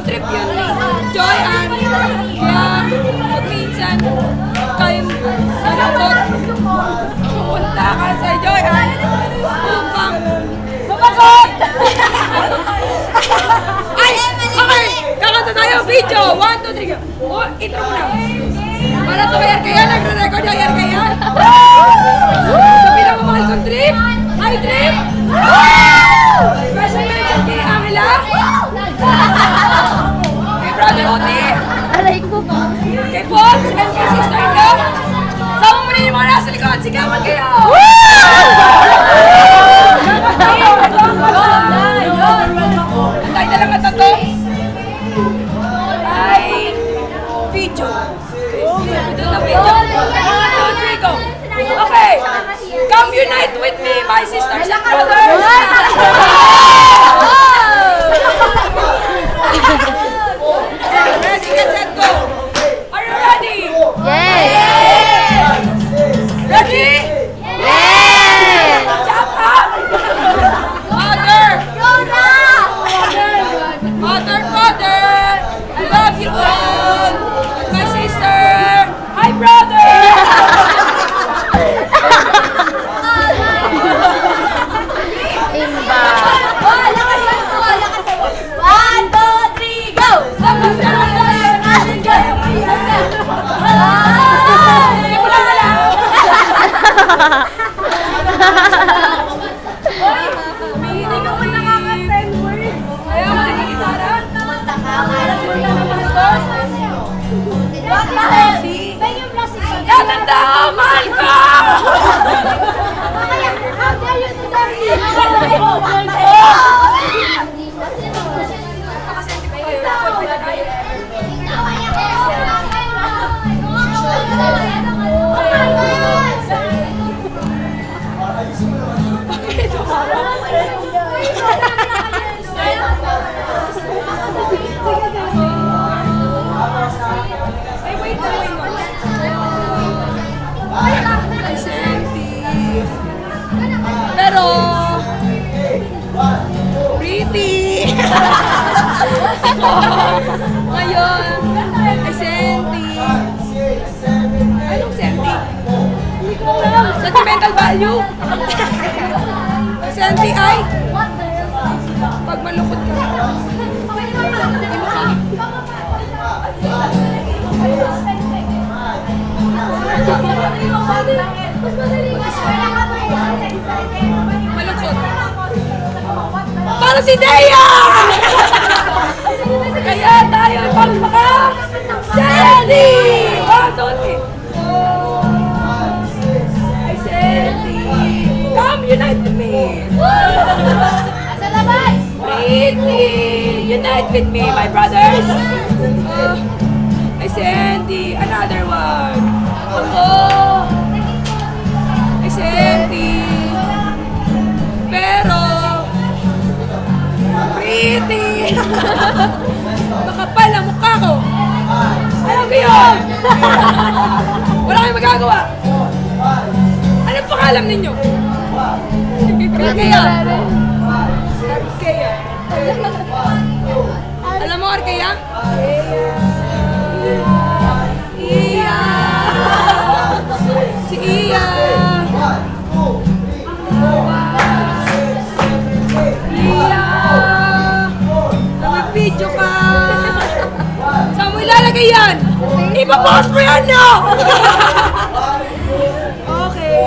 bagong trip yun ni Joy-Ann. Kaya pag minsan kayo malungkot, pumunta ka sa Joy-Ann upang mapagod! Ay! Okay! Kakanta tayo! Video! 1, 2, 3, go! Oh, intro mo na! Para to kaya kaya, nagre-record kaya kaya? Sa pinakamahal kong trip! Hi, trip! Special mention kay Angela! Kay Brother Oti! Alay ko po. Kay Fox! And kay Sister Ino! Sama mo na yung mga nasa likod! Sigawan kayo! Antay na lang at ito! Ay! Video! Video na video! 1, 2, 3, go! Okay! Come unite with me, my sisters and brothers! Ready, get set, go! Are you ready? Yes! Ready? Yes! Jump up! Mother! Mother, father! I love you all! My sister! Hi, brother! Imba. 1, 2, 3, go! Hindi mo lang alam! Umihinig ako ng nakaka-10 words. Ayaw mo nagigitara? Tatanda! Mahal ka! Ay, wait na, wait na. Ay, Senti. Pero, pretty. Ngayon, ay Senti. Anong Senti? Sentimental value. Ay Senti ay, pag malungkot ka. Hindi mo ka. Malungkot. Para si Dea! Kaya tayo pagmaka Sandy! 1, 2, 3. Ay, Sandy! Come, unite with me! Sa labas! Pretty! Unite with me, my brothers! Ay, Sandy! Another one! Ako! Ay, Sandy! Pero, pretty! Makapal ang mukha ko! Alam ko yun! Wala kayong magagawa! Anong pangalan ninyo? Arkea! Arkea! Alam mo, Arkea? Iya! Si Iya! Iya! Nag-video ka! Saan mo ilalagay yan? Ipapost mo yan, no? Okay.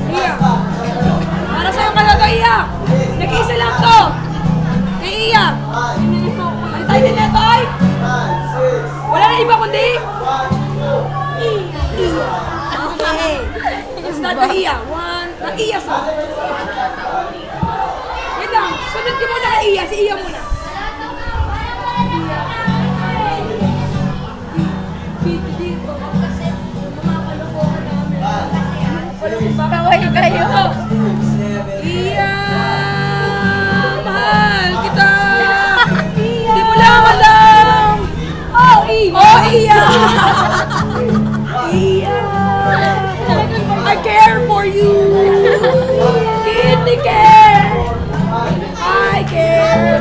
Iya. Para sa'yo ka na to, Iya. Nag-iisa lang to. Kay Iya. Ano tayo din neto, ay? Wala na iba kundi? Iya. Okay. It's not the Iya. One. Na-Iya sa. Wait lang. Sunod ko muna kay Iya. Si Iya muna. Kaway kayo. Iya! Mahal kita! Di mo lang alam! Oh, Iya! Oh, Iya! Iya! I care for you! Kidney care! I care!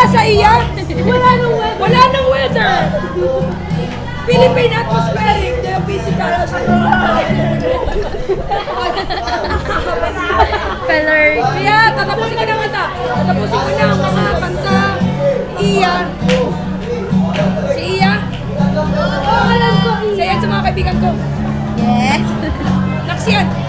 Asa iya? Wala nang weather. Philippine atmospheric, geophysical. Color. Kaya, tatapusin ko na kanta. Tatapusin ko na ang mga kanta. Iya. Si Iya. Sa yan sa mga kaibigan ko. Yes. Naksiyan.